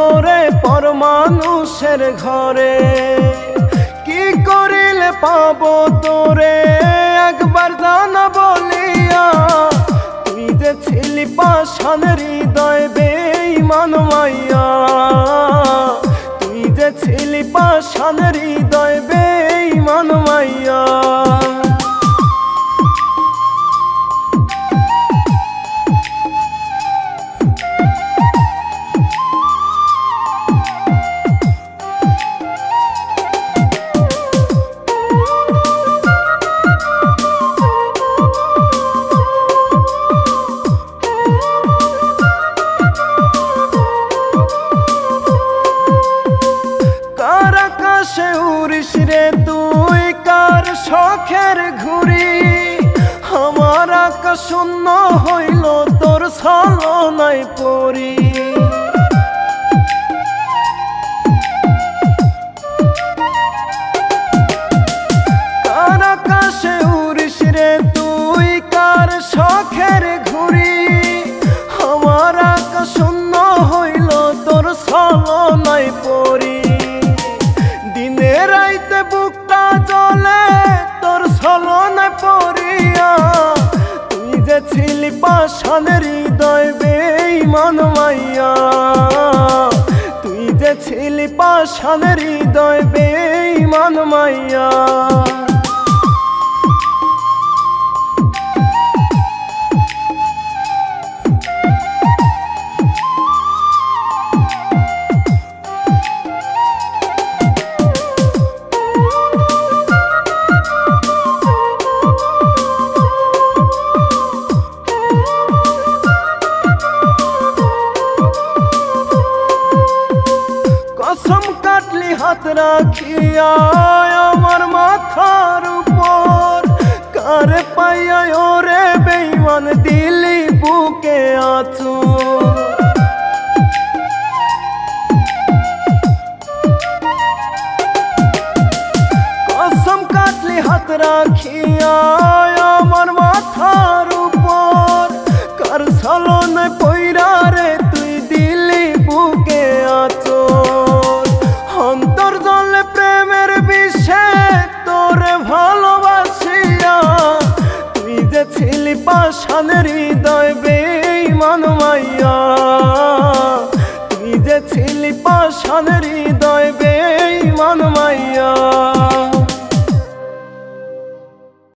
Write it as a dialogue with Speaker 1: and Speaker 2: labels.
Speaker 1: ওরে পর মানুষের ঘরে। কি করিলে পাবো তোরে একবার জানা বলিয়া, তুই যে ছিলি পাষাণ হৃদয় বেঈমান মাইয়া, তুই যে ছিলি পাষাণ হৃদয় বেঈমান মাইয়া। আকাশে উড়িস রে তুই কার শখের ঘুড়ি, আমার আকাশ শূন্য হইল তোর ছলনায় পড়ি। কার আকাশে উড়িস রে তুই কার শখের ঘুড়ি, আমার আকাশ শূন্য হইল তোর ছলনায় পড়ি। রাইতে বুকটা জ্বলে তোর ছলনায় পড়িয়া, তুই যে ছিলি পাষাণ হৃদয় বেঈমান মাইয়া, তুই যে ছিলি পাষাণ হৃদয় বেঈমান মাইয়া। কসম কাটলি হাত রাখিয়া আমার মাথার উপর, কার পাইয়া ওরে বেঈমান দিলি বুকে আঁচড়। কসম কাটলি হাত রাখিয়া আমার মাথার উপর, কার ছলনায় পইরা রে তুই দিলি বুকে আঁচড়। অন্তর জলে প্রেমের বিষে তোরে ভালোবাসিয়া, তুই যে ছিলি পাষাণ হৃদয় বেঈমান মাইয়া, তুই যে ছিলি পাষাণ হৃদয়